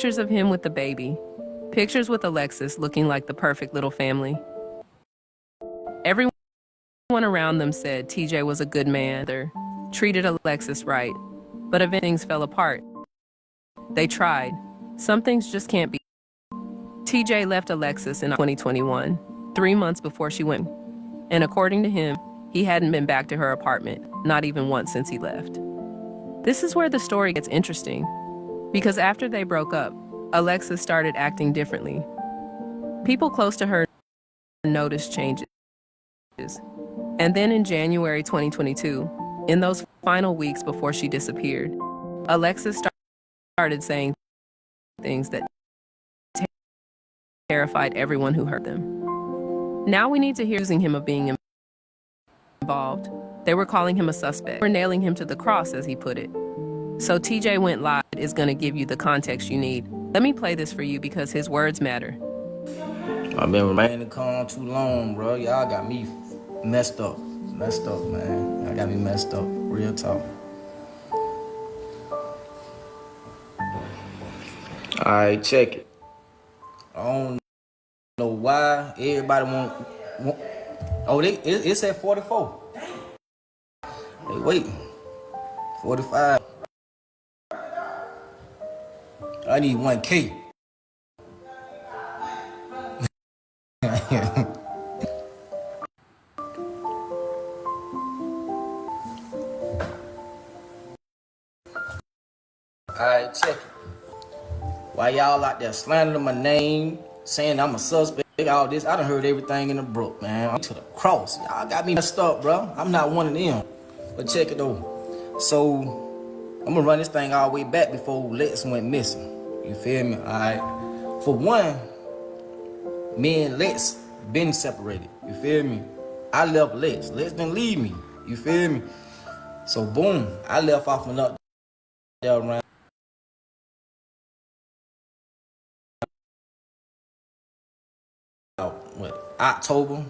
Pictures of him with the baby. Pictures with Alexis looking like the perfect little family. Everyone around them said TJ was a good man, treated Alexis right. But eventually things fell apart. They tried. Some things just can't be. TJ left Alexis in 2021, 3 months before she went. And according to him, he hadn't been back to her apartment, not even once since he left. This is where the story gets interesting. Because after they broke up, Alexis started acting differently. People close to her noticed changes. And then in January 2022, in those final weeks before she disappeared, Alexis started saying things that terrified everyone who heard them. Now we need to hear accusing him of being involved. They were calling him a suspect. They were nailing him to the cross, as he put it. So TJ Went Live is going to give you the context you need. Let me play this for you because his words matter. I've been remaining calm too long, bro. Y'all got me messed up. Messed up, man. Y'all got me messed up. Real talk. Alright, check it. I don't know why everybody want oh, it's at 44. Hey, wait. 45. I need 1K. Alright, check it. Why y'all out there slandering my name, saying I'm a suspect, all this? I done heard everything in the brook, man. I'm to the cross. Y'all got me messed up, bro. I'm not one of them. But check it though. So, I'm gonna run this thing all the way back before Lex went missing. You feel me? Alright. For one, me and Lex been separated. You feel me? I left Lex. Lex didn't leave me. You feel me? So boom, I left off another there around what, October.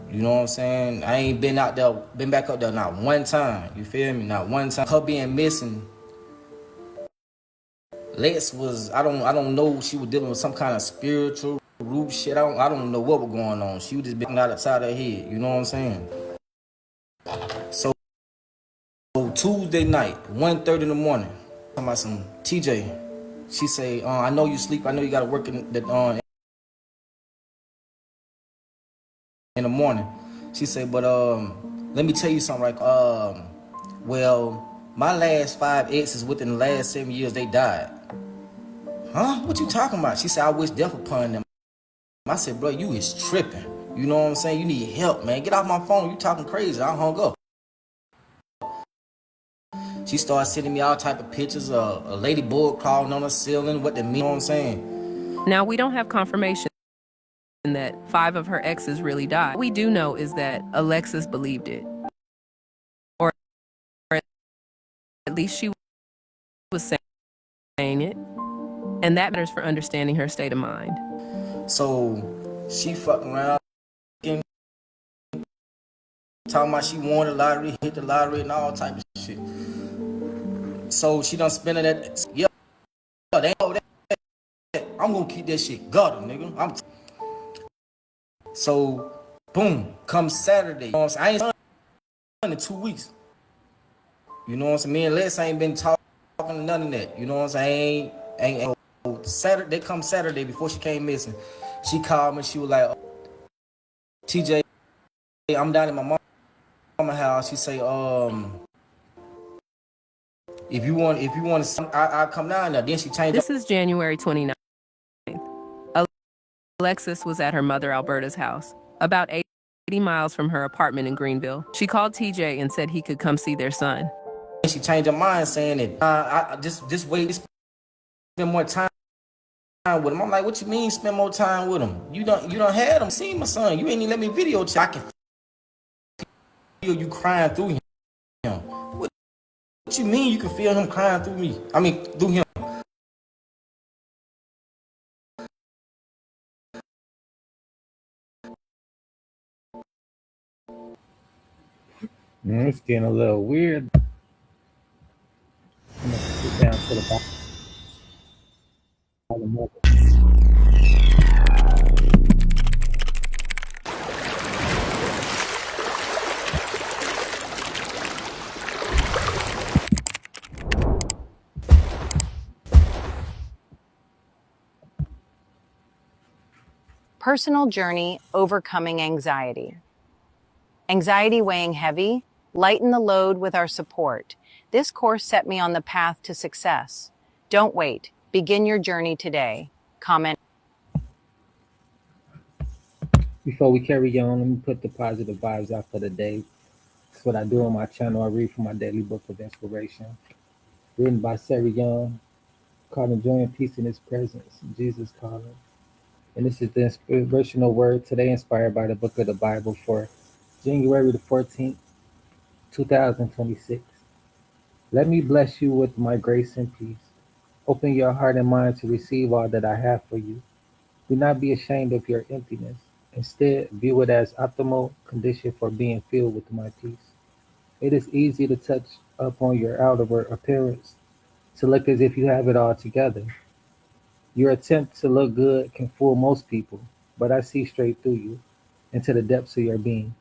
You know what I'm saying? I ain't been out there, been back up there not one time. You feel me? Not one time. Her being missing, Lex was, I don't know, she was dealing with some kind of spiritual root shit. I don't know what was going on. She was just being out of her head. You know what I'm saying? So Tuesday night, 1:30 in the morning, talking about some TJ. She say, I know you sleep. I know you got to work in the morning. She said, but let me tell you something right. Well, my last 5 exes within the last 7 years, they died. Huh? What you talking about? She said, I wish death upon them. I said, bro, you is tripping. You know what I'm saying? You need help, man. Get off my phone. You talking crazy. I hung up. She started sending me all type of pictures of a ladybug crawling on the ceiling. What they mean? You know what I'm saying? Now, we don't have confirmation that 5 of her exes really died. What we do know is that Alexis believed it. Or at least she was saying it. And that matters for understanding her state of mind. So she fucking around, talking about she won the lottery, hit the lottery, and all type of shit. So she done spending that. Yeah, they know that. I'm gonna keep that shit gutter, nigga. So, boom, come Saturday. You know what I'm saying? I ain't done in 2 weeks. You know what I'm saying? Me and Lex ain't been talking none of that. You know what I'm saying? Ain't Saturday. Come Saturday before she came missing. She called me. She was like, TJ, I'm down at my mama's house. She say, if you want I'll come down there. Then she changed. This is January 29th. Alexis was at her mother Alberta's house, about 80 miles from her apartment in Greenville. She called TJ and said he could come see their son. She changed her mind, saying that I just wait, spend more time with him. I'm like, what you mean spend more time with him? You don't had him. See my son. You ain't even let me video check. I can feel you crying through him. What you mean you can feel him crying through me? I mean through him. It's getting a little weird. I'm gonna sit down to the bottom. mother. Personal Journey Overcoming Anxiety. Anxiety weighing heavy? Lighten the load with our support. This course set me on the path to success. Don't wait. Begin your journey today. Comment. Before we carry on, let me put the positive vibes out for the day. That's what I do on my channel. I read from my daily book of inspiration, written by Sarah Young, called Enjoying Peace in His Presence, Jesus Calling. And this is the inspirational word today, inspired by the book of the Bible for January the 14th, 2026. Let me bless you with my grace and peace. Open your heart and mind to receive all that I have for you. Do not be ashamed of your emptiness. Instead, view it as optimal condition for being filled with my peace. It is easy to touch up on your outward appearance, to look as if you have it all together. Your attempt to look good can fool most people, but I see straight through you, into the depths of your being.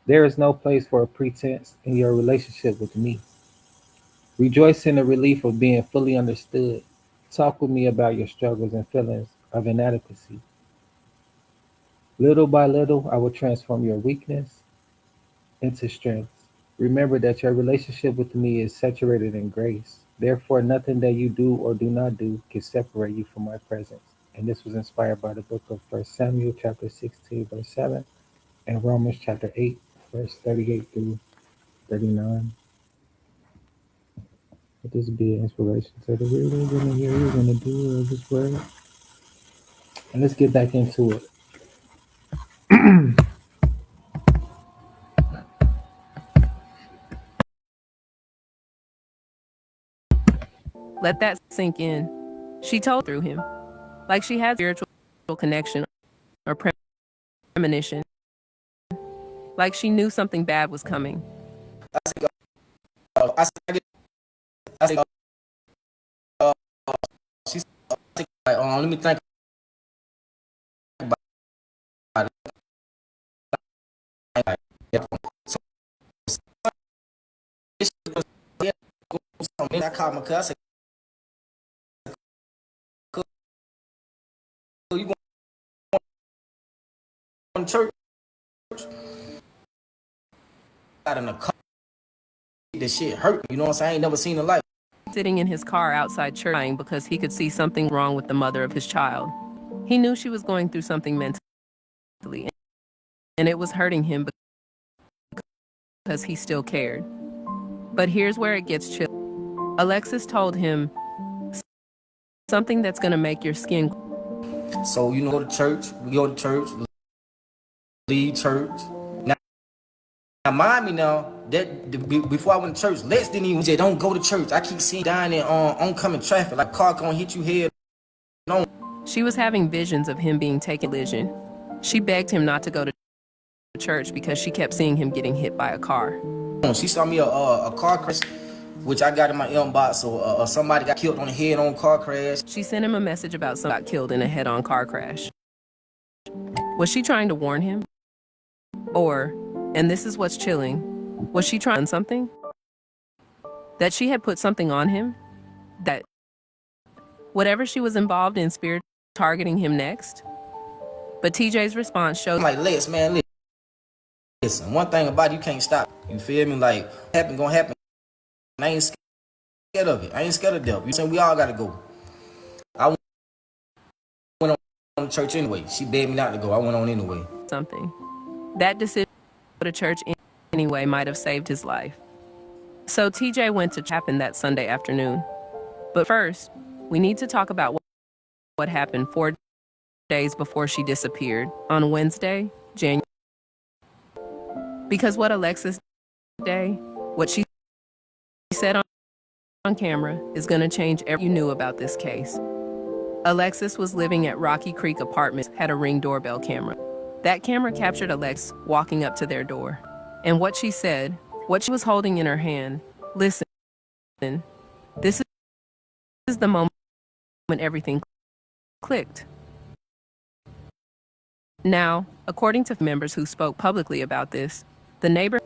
There is no place for a pretense in your relationship with me. Rejoice in the relief of being fully understood. Talk with me about your struggles and feelings of inadequacy. Little by little, I will transform your weakness into strength. Remember that your relationship with me is saturated in grace. Therefore, nothing that you do or do not do can separate you from my presence. And this was inspired by the book of 1 Samuel chapter 16, verse 7, and Romans chapter 8, verse 38 through 39. Let this be an inspiration to the readers and the hearers and the doer of this word. And let's get back into it. Let that sink in. She told through him, like she had spiritual connection or premonition, like she knew something bad was coming. I said, I said, I said, she said, let me think about it. So, I called my cousin. You going to church? Out in the car. This shit hurt. You know what I'm saying? I ain't never seen the light. Sitting in his car outside church crying because he could see something wrong with the mother of his child. He knew she was going through something mentally, and it was hurting him because he still cared. But here's where it gets chill. Alexis told him something that's going to make your skin. So, go to church. We go to church. Leave church. Now, mind me now, before I went to church, Lex didn't even say, don't go to church. I keep seeing down in oncoming traffic, like car gonna hit you head on. She was having visions of him being taken collision. She begged him not to go to church because she kept seeing him getting hit by a car. She saw me a car crash, which I got in my inbox, so somebody got killed on the head-on car crash. She sent him a message about someone got killed in a head-on car crash. Was she trying to warn him? Or, and this is what's chilling, was she trying something? That she had put something on him? That whatever she was involved in spirit targeting him next? But TJ's response showed like, Lex, man, listen, one thing about it, you can't stop. You feel me? Like, gonna happen. I ain't scared of it. I ain't scared of death. You saying we all gotta go. I went on to church anyway. She begged me not to go. I went on anyway. something. That decision to go to church anyway might have saved his life. So TJ went to happen that Sunday afternoon. But first, we need to talk about what happened 4 days before she disappeared on Wednesday, January. Because what Alexis did, what she said on camera is going to change everything you knew about this case. Alexis was living at Rocky Creek Apartments, had a Ring doorbell camera. That camera captured Alexis walking up to their door. And what she said, what she was holding in her hand, listen, this is the moment when everything clicked. Now, according to members who spoke publicly about this, the neighbor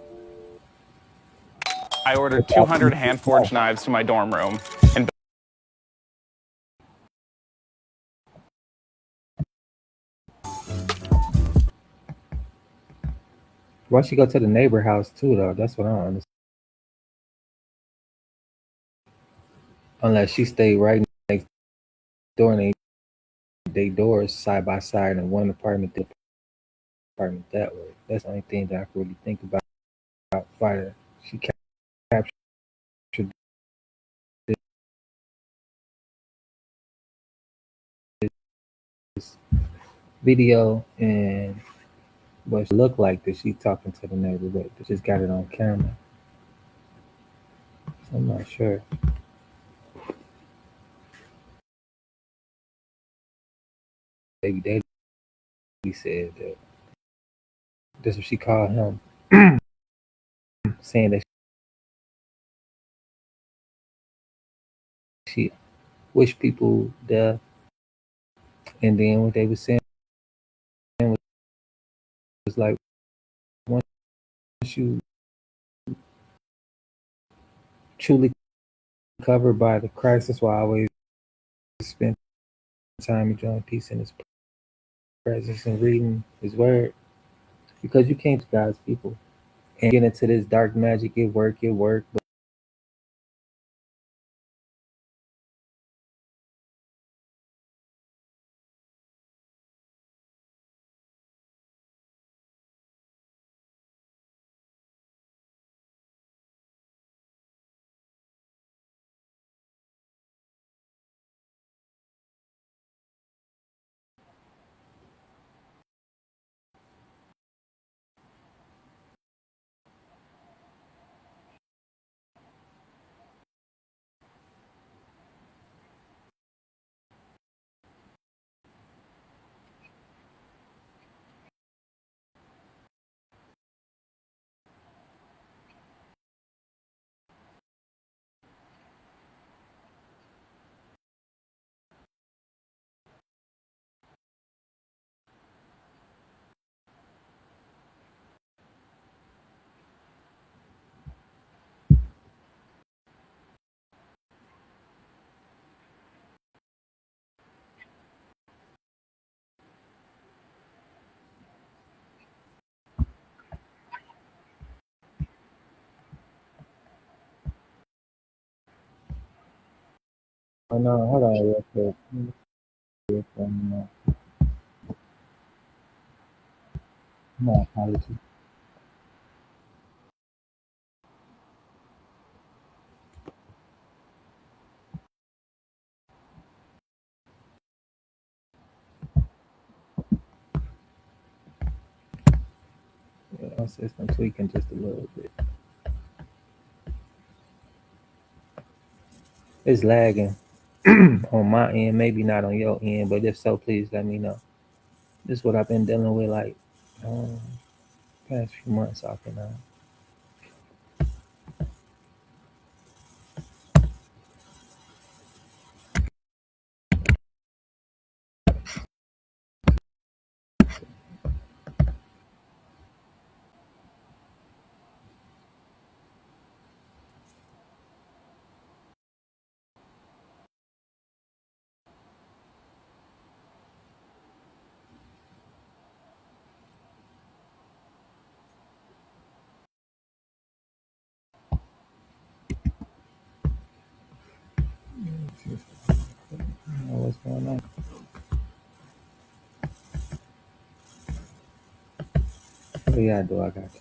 I ordered 200 hand-forged knives to my dorm room, and Why she go to the neighbor house too, though? That's what I don't understand. Unless she stayed right next door and they doors side by side in one apartment, the apartment that way. That's the only thing that I can really think about. Why she captured this video and what it looked like that she talking to the neighbor, but they just got it on camera. So I'm not sure. Baby daddy said that that's what she called him, saying that she wished people death, and then what they were saying was like, once you truly covered by the Christ, that's why I always spend time enjoying peace in His presence and reading His Word, because you can't God's people and get into this dark magic. It work, but oh no, hold on real quick. My apologies. Yeah, my system tweaking just a little bit. It's lagging on my end, maybe not on your end, but if so, please let me know. This is what I've been dealing with like um, past few months off and on. I don't know what's going on. Oh yeah, I do. I got you.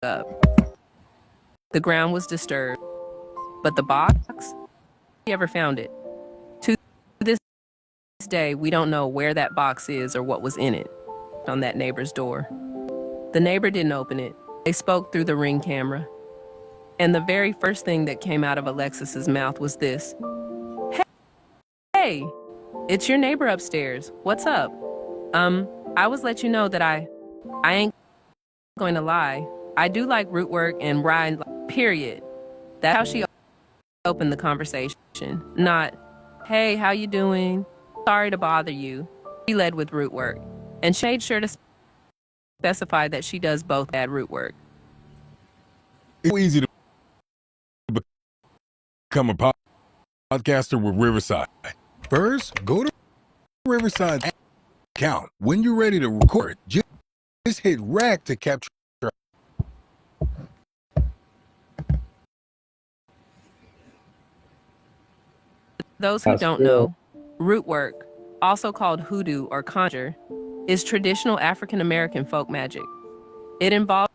up. The ground was disturbed, but the box, he ever found it. To this day, we don't know where that box is or what was in it on that neighbor's door. The neighbor didn't open it. They spoke through the Ring camera. And the very first thing that came out of Alexis's mouth was this. Hey, it's your neighbor upstairs. What's up? I was let you know that I ain't going to lie. I do like root work and ride, period. That's how she opened the conversation. Not, hey, how you doing? Sorry to bother you. She led with root work. And she made sure to specify that she does both bad root work. It's easy to become a podcaster with Riverside. First, go to Riverside's account. When you're ready to record, just hit rec to capture. Those who don't know, root work, also called hoodoo or conjure, is traditional African American folk magic. It involves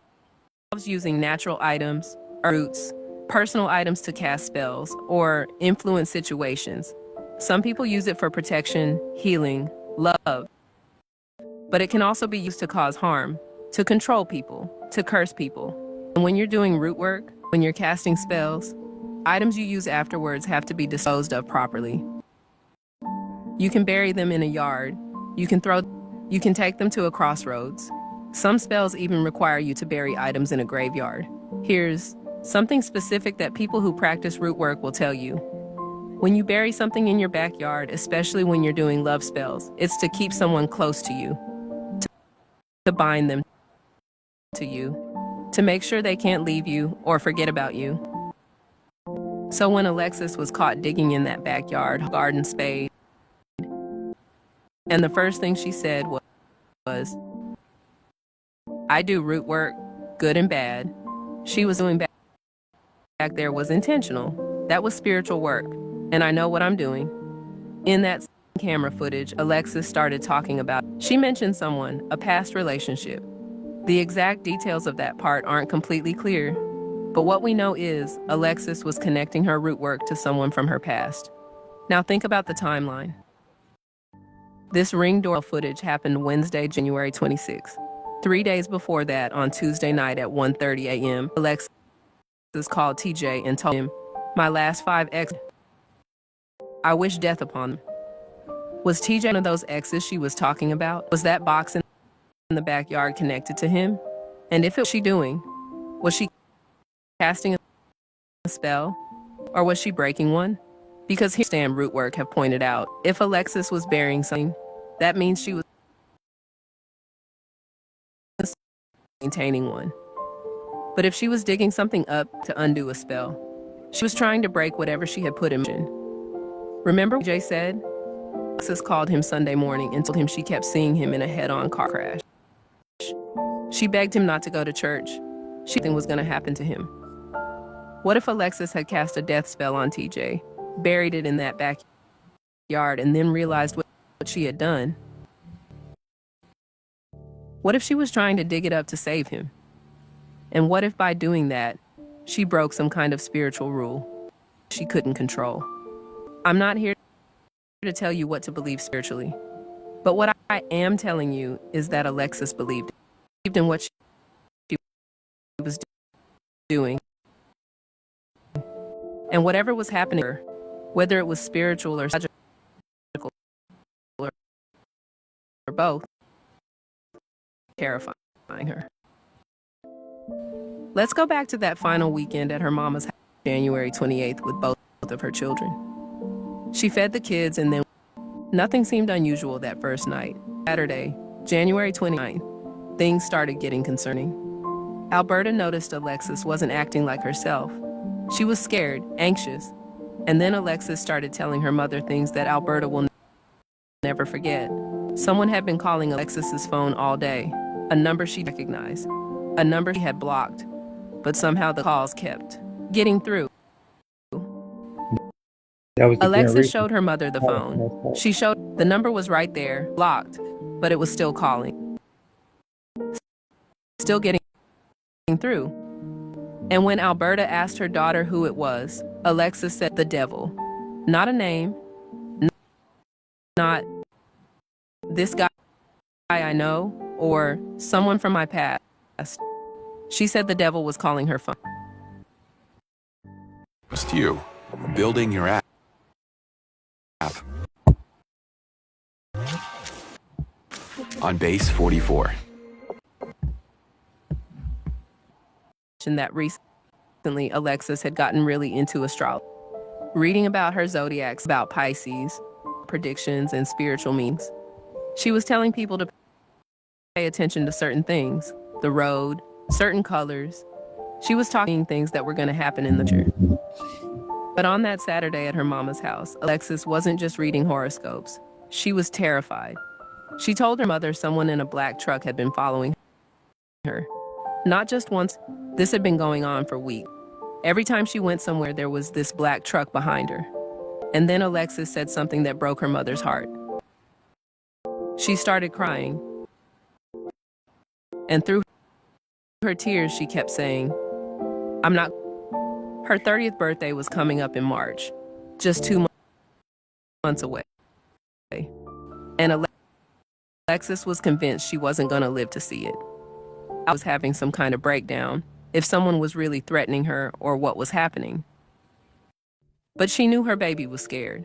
using natural items, roots, personal items to cast spells or influence situations. Some people use it for protection, healing, love. But it can also be used to cause harm, to control people, to curse people. And when you're doing root work, when you're casting spells, items you use afterwards have to be disposed of properly. You can bury them in a yard. You can take them to a crossroads. Some spells even require you to bury items in a graveyard. Here's something specific that people who practice root work will tell you. When you bury something in your backyard, especially when you're doing love spells, it's to keep someone close to you, to bind them to you, to make sure they can't leave you or forget about you. So when Alexis was caught digging in that backyard garden spade, and the first thing she said was, I do root work, good and bad. She was doing back there was intentional. That was spiritual work, and I know what I'm doing. In that camera footage, Alexis started talking about, she mentioned someone, a past relationship. The exact details of that part aren't completely clear, but what we know is Alexis was connecting her root work to someone from her past. Now think about the timeline. This ring doorbell footage happened Wednesday, January 26th. 3 days before that, on Tuesday night at 1:30 a.m., Alexis called TJ and told him, my last 5 exes, I wish death upon them. Was TJ one of those exes she was talking about? Was that box in the backyard connected to him? And if it was she doing, was she casting a spell? Or was she breaking one? Because here Stan root work have pointed out, if Alexis was burying something, that means she was maintaining one. But if she was digging something up to undo a spell, she was trying to break whatever she had put in motion. Remember what Jay said? Alexis called him Sunday morning and told him she kept seeing him in a head-on car crash. She begged him not to go to church. Something was going to happen to him. What if Alexis had cast a death spell on TJ, buried it in that backyard, and then realized what she had done? What if she was trying to dig it up to save him? And what if by doing that, she broke some kind of spiritual rule she couldn't control? I'm not here to tell you what to believe spiritually, but what I am telling you is that Alexis believed in what she was doing. And whatever was happening to her, whether it was spiritual or logical or both, terrifying her. Let's go back to that final weekend at her mama's house, January 28th, with both of her children. She fed the kids, and then nothing seemed unusual that first night. Saturday, January 29th, things started getting concerning. Alberta noticed Alexis wasn't acting like herself. She was scared, anxious, and then Alexis started telling her mother things that Alberta will never forget. Someone had been calling Alexis's phone all day, a number she recognized, a number she had blocked, but somehow the calls kept getting through. Alexis showed her mother the phone. She showed the number was right there, locked, but it was still calling. Still getting through. And when Alberta asked her daughter who it was, Alexis said the devil. Not a name, not this guy I know, or someone from my past. She said the devil was calling her phone. Just you, building your app. On base 44. That recent recently, Alexis had gotten really into astrology, reading about her zodiacs, about Pisces, predictions, and spiritual meanings. She was telling people to pay attention to certain things, the road, certain colors. She was talking things that were going to happen in the future. But on that Saturday at her mama's house, Alexis wasn't just reading horoscopes. She was terrified. She told her mother someone in a black truck had been following her. Not just once, this had been going on for weeks. Every time she went somewhere, there was this black truck behind her. And then Alexis said something that broke her mother's heart. She started crying. And through her tears, she kept saying, I'm not. Her 30th birthday was coming up in March, just 2 months away. And Alexis was convinced she wasn't going to live to see it. I was having some kind of breakdown, if someone was really threatening her or what was happening. But she knew her baby was scared.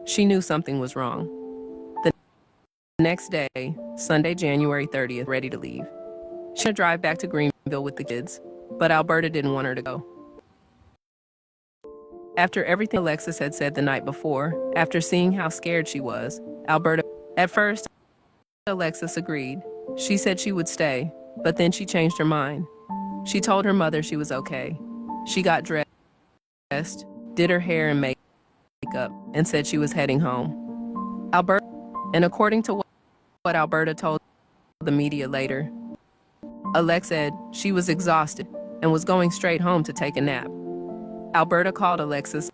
She knew something was wrong. The next day, Sunday, January 30th, ready to leave. She would drive back to Greenville with the kids, but Alberta didn't want her to go. After everything Alexis had said the night before, after seeing how scared she was, at first, Alexis agreed. She said she would stay, but then she changed her mind. She told her mother she was okay. She got dressed, did her hair and makeup, and said she was heading home. And according to what Alberta told the media later, Alex said she was exhausted and was going straight home to take a nap. Alberta called Alexis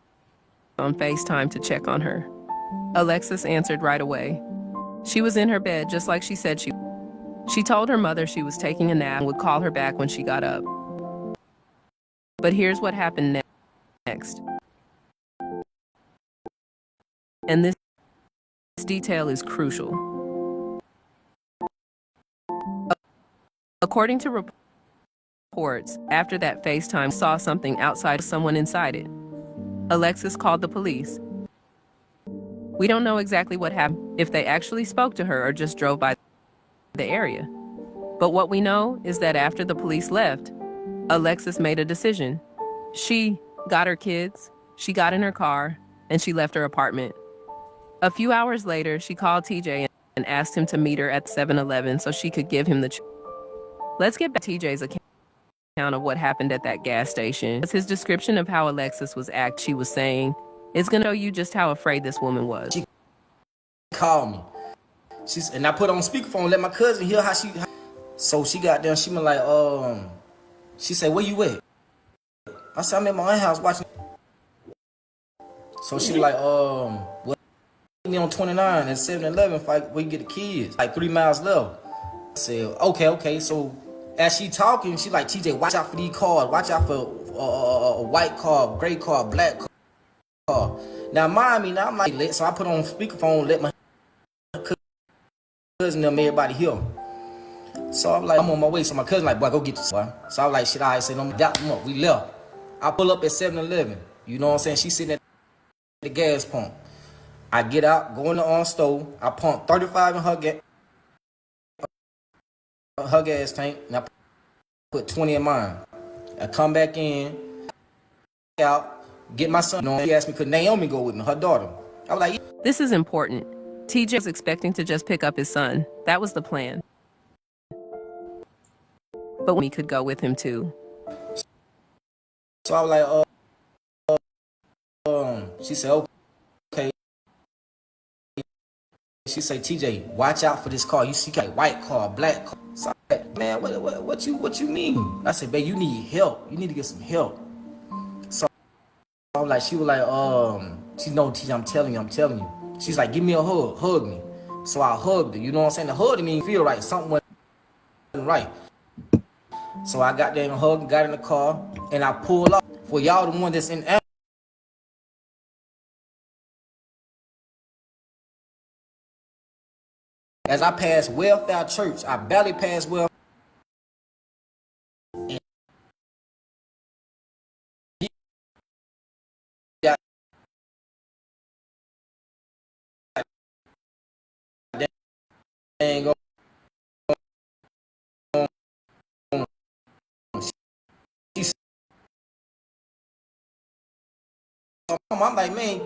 on FaceTime to check on her. Alexis answered right away. She was in her bed just like she said she would. She told her mother she was taking a nap and would call her back when she got up. But here's what happened next. And this detail is crucial. According to reports, after that FaceTime saw something outside, someone inside it. Alexis called the police. We don't know exactly what happened, if they actually spoke to her or just drove by the area. But what we know is that after the police left, Alexis made a decision. She got her kids, she got in her car, and she left her apartment. A few hours later, she called TJ and asked him to meet her at 7-Eleven so she could give him the Let's get back to TJ's account of what happened at that gas station. His description of how Alexis was she was saying, it's going to show you just how afraid this woman was. She called me. And I put on speakerphone, let my cousin hear how she. So she got there, she was like, she said, where you at? I said, I'm at my house watching. So she was like, well, me on 29 at 7-Eleven where you get the kids, like 3 miles left. I said, okay. So as she talking, she like, TJ, watch out for these cars. Watch out for a white car, gray car, black car. Now, mind me, now I'm like, so I put on speakerphone, let my cousin them, everybody hear. So I'm like, I'm on my way. So my cousin like, boy, go get this, boy. So I was like, shit, I said, no, doubt them up. We left. I pull up at 7-Eleven. You know what I'm saying? She sitting at the gas pump. I get out, go in the stove. I pump 35 in her gas tank, and I put 20 in mine. I come back in, out, get my son. You know, he asked me, could Naomi go with me, her daughter? I was like, yeah. This is important. TJ was expecting to just pick up his son. That was the plan. But we could go with him too. So I was like, she said, okay. She said, TJ, watch out for this car. You see, like white car, black car. So I said, man, what you mean? I said, babe, you need help. You need to get some help. So I was like, she was like, she know, TJ, I'm telling you. She's like, give me a hug me. So I hugged her. You know what I'm saying? The hug didn't even feel right. Something wasn't right. So I got there and hugged, got in the car, and I pulled up. For y'all, the one that's in. As I passed Welfare Church, I barely passed Welfare. I'm like, man,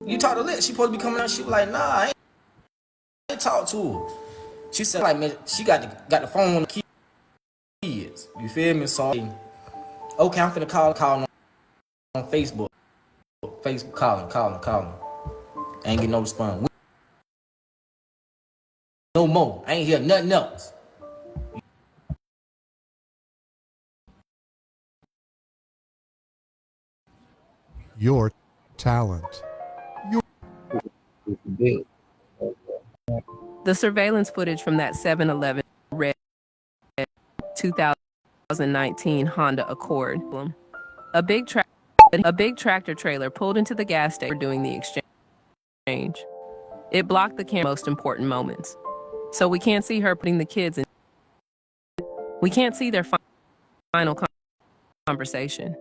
you talk to Liz. She supposed to be coming out. She was like, nah, I ain't talk to her. She said, like, man, she got the phone on the kids. You feel me? So, okay, I'm finna call on Facebook. Facebook calling. Ain't get no response. No more. I ain't hear nothing else. Your talent. It's big. The surveillance footage from that 7-Eleven red 2019 Honda Accord. A big tractor trailer pulled into the gas station doing the exchange. It blocked the camera's most important moments. So we can't see her putting the kids in. We can't see their final conversation.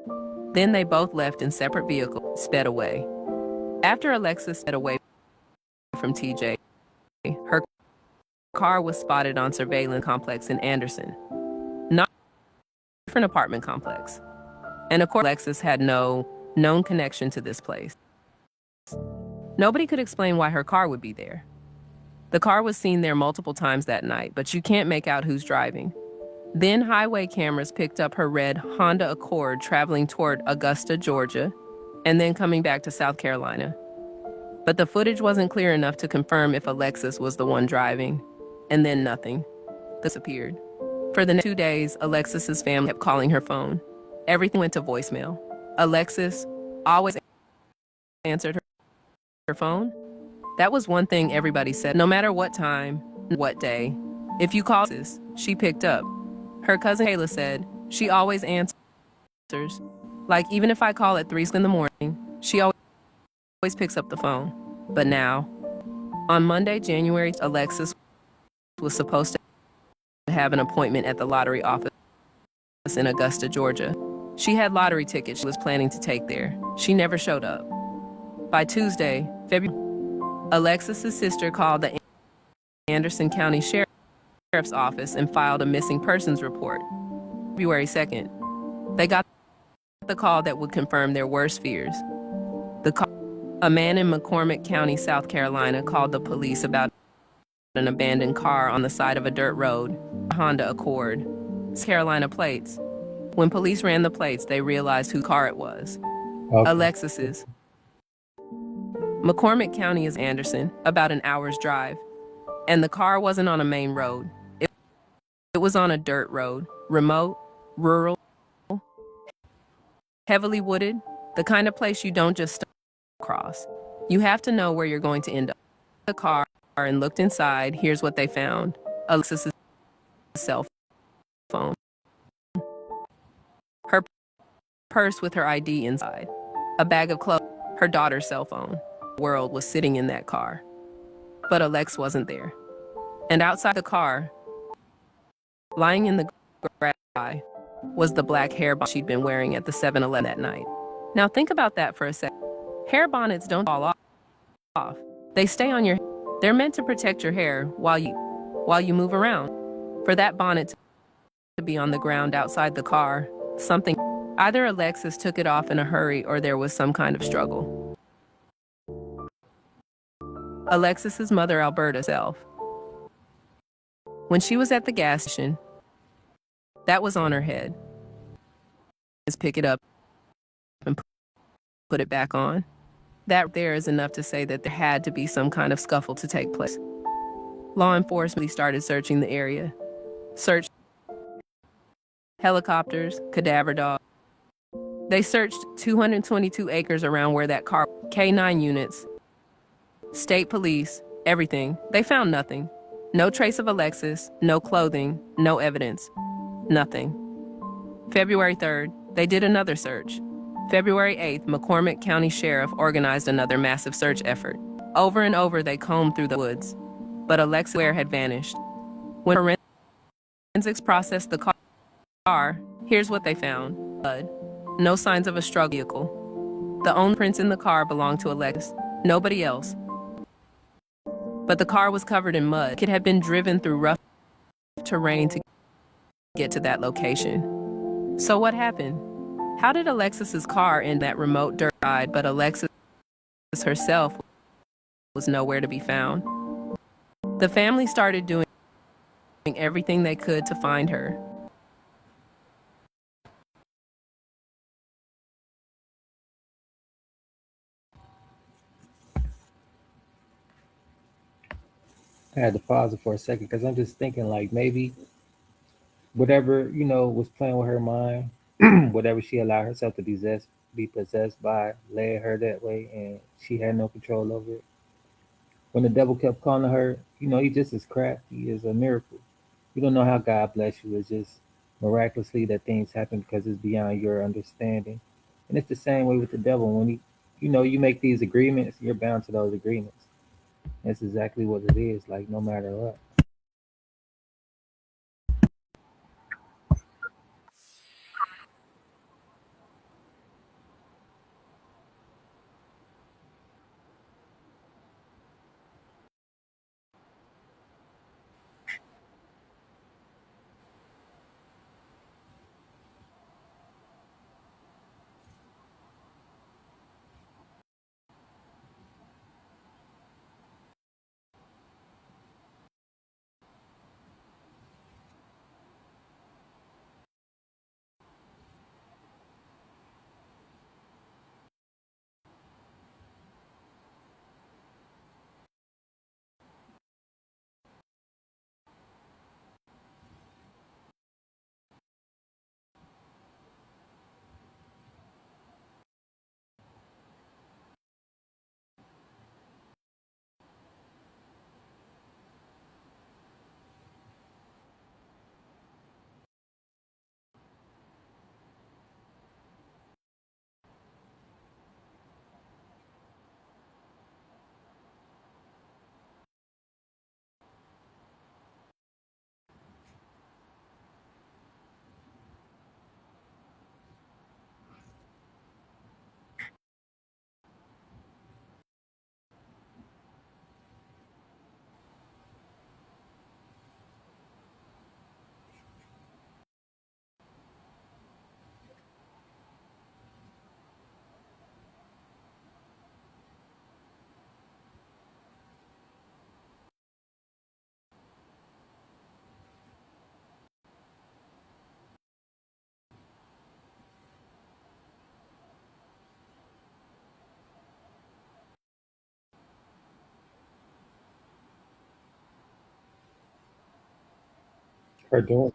Then they both left in separate vehicles, sped away. After Alexis sped away from TJ, her car was spotted on surveillance complex in Anderson, not a different apartment complex. And of course, Alexis had no known connection to this place. Nobody could explain why her car would be there. The car was seen there multiple times that night, but you can't make out who's driving. Then highway cameras picked up her red Honda Accord traveling toward Augusta, Georgia, and then coming back to South Carolina. But the footage wasn't clear enough to confirm if Alexis was the one driving. And then nothing. Disappeared. For the next 2 days, Alexis's family kept calling her phone. Everything went to voicemail. Alexis always answered her phone. That was one thing everybody said. No matter what time, what day, if you called Alexis, she picked up. Her cousin Kayla said she always answers. Like, even if I call at 3 in the morning, she always picks up the phone. But now, on Monday, January, Alexis was supposed to have an appointment at the lottery office in Augusta, Georgia. She had lottery tickets she was planning to take there. She never showed up. By Tuesday, February, Alexis's sister called the Anderson County Sheriff's Office and filed a missing persons report. February 2nd, they got the call that would confirm their worst fears. A man in McCormick County, South Carolina, called the police about an abandoned car on the side of a dirt road, a Honda Accord, Carolina plates. When police ran the plates, they realized whose car it was. Okay. Alexis's. McCormick County is Anderson, about an hour's drive. And the car wasn't on a main road. It was on a dirt road, remote, rural, heavily wooded, the kind of place you don't just stumble across. You have to know where you're going to end up. The car and looked inside. Here's what they found. Alexis's cell phone. Her purse with her ID inside. A bag of clothes. Her daughter's cell phone. The world was sitting in that car. But Alex wasn't there. And outside the car, lying in the grass, was the black hair bonnet she'd been wearing at the 7-Eleven that night. Now think about that for a second. Hair bonnets don't fall off. They stay on your head. They're meant to protect your hair while you move around. For that bonnet to be on the ground outside the car, something, either Alexis took it off in a hurry or there was some kind of struggle. Alexis's mother, Alberta, self. When she was at the gas station, that was on her head. Just pick it up and put it back on. That there is enough to say that there had to be some kind of scuffle to take place. Law enforcement started searching the area. Searched helicopters, cadaver dogs. They searched 222 acres around where that car, K9 units, state police, everything. They found nothing. No trace of Alexis, no clothing, no evidence. Nothing. February 3rd, they did another search. February 8th, McCormick County Sheriff organized another massive search effort. Over and over, they combed through the woods. But Alexis Ware had vanished. When forensics processed the car, here's what they found. Blood. No signs of a struggle vehicle. The only prints in the car belonged to Alexis. Nobody else. But the car was covered in mud. It had been driven through rough terrain to get to that location. So what happened? How did Alexis's car in that remote dirt ride, but Alexis herself was nowhere to be found? The family started doing everything they could to find her. I had to pause it for a second because I'm just thinking like maybe whatever was playing with her mind, whatever she allowed herself to be possessed by, led her that way, and she had no control over it. When the devil kept calling her, he just as crafty as a miracle. You don't know how God bless you. It's just miraculously that things happen because it's beyond your understanding. And it's the same way with the devil. When you make these agreements, you're bound to those agreements. That's exactly what it is. Like no matter what. Her daughter.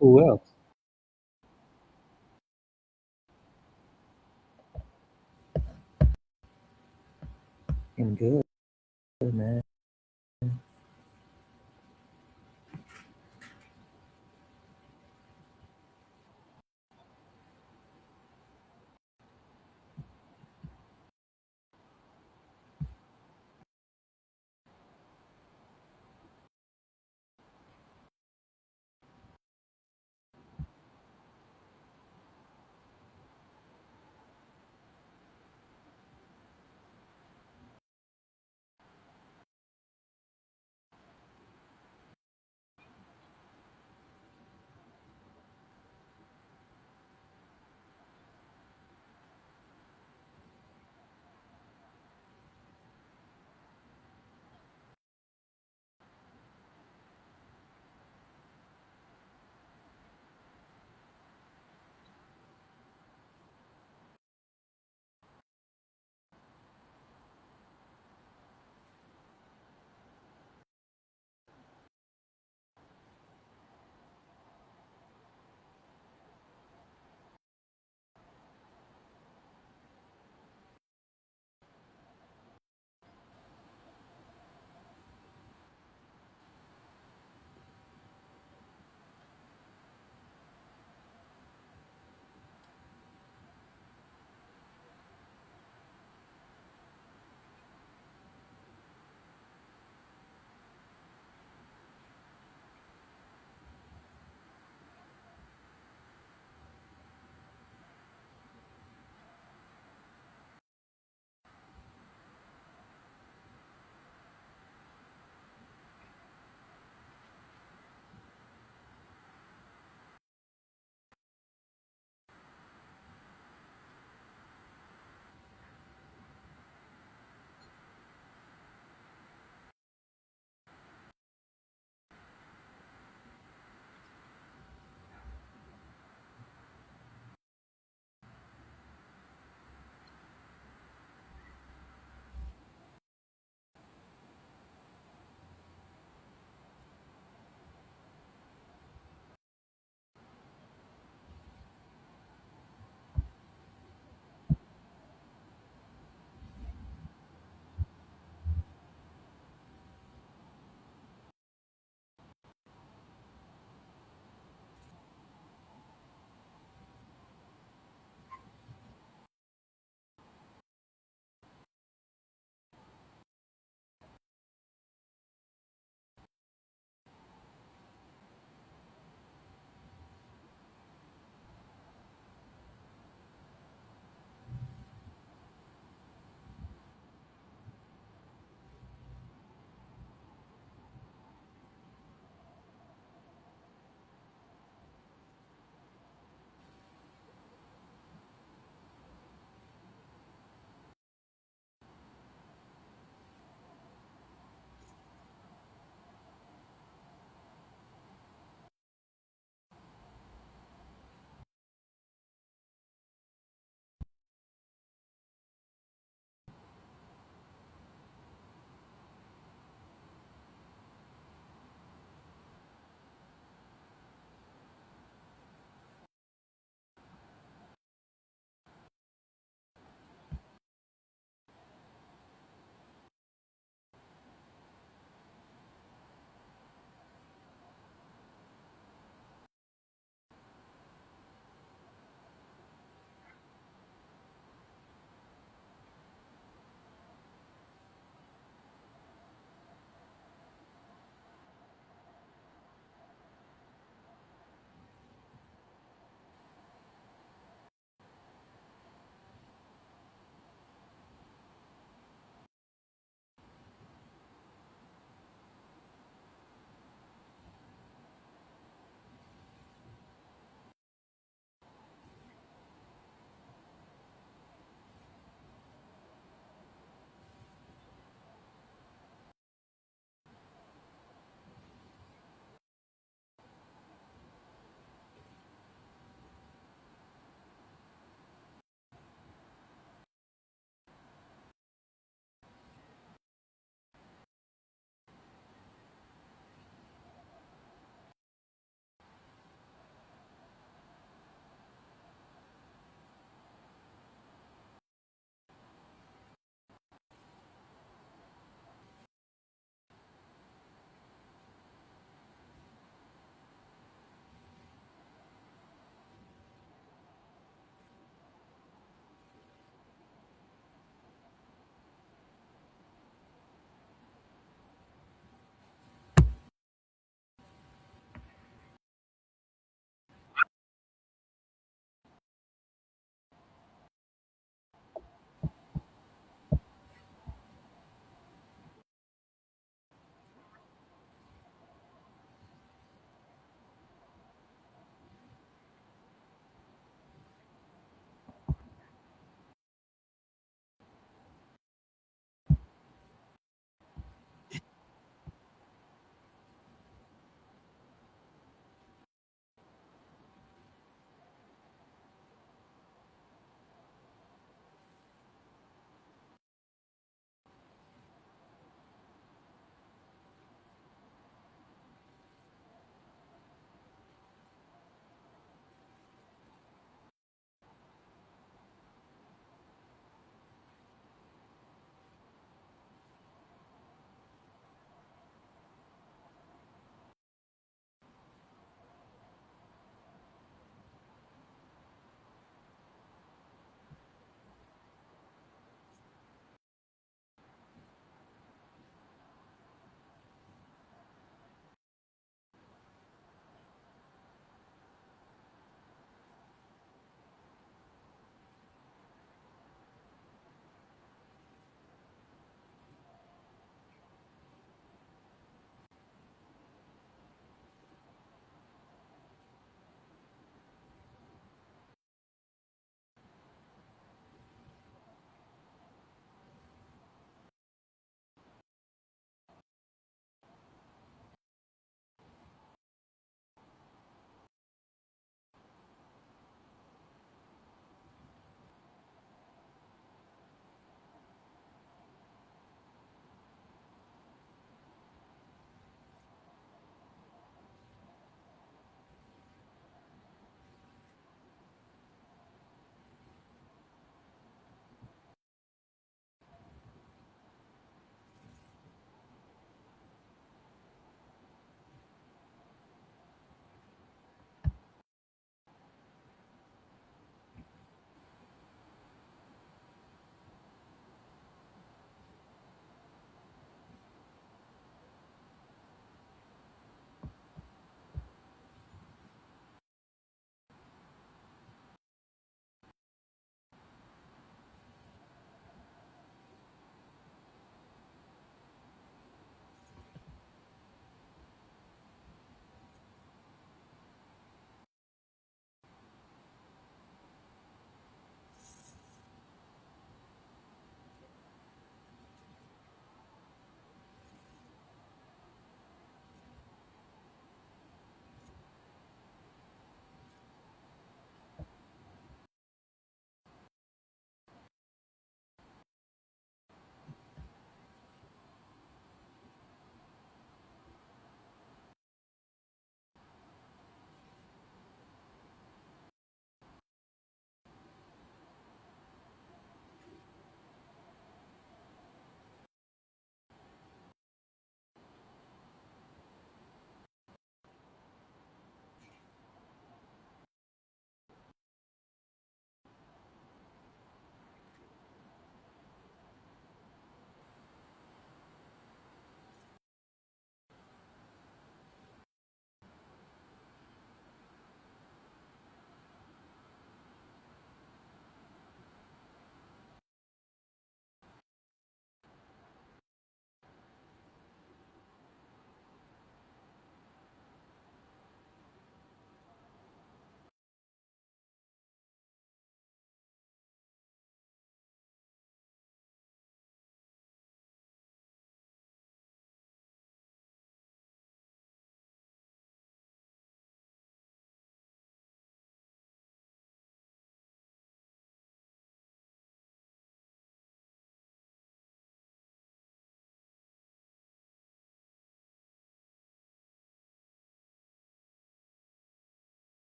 Who else? I'm good, man.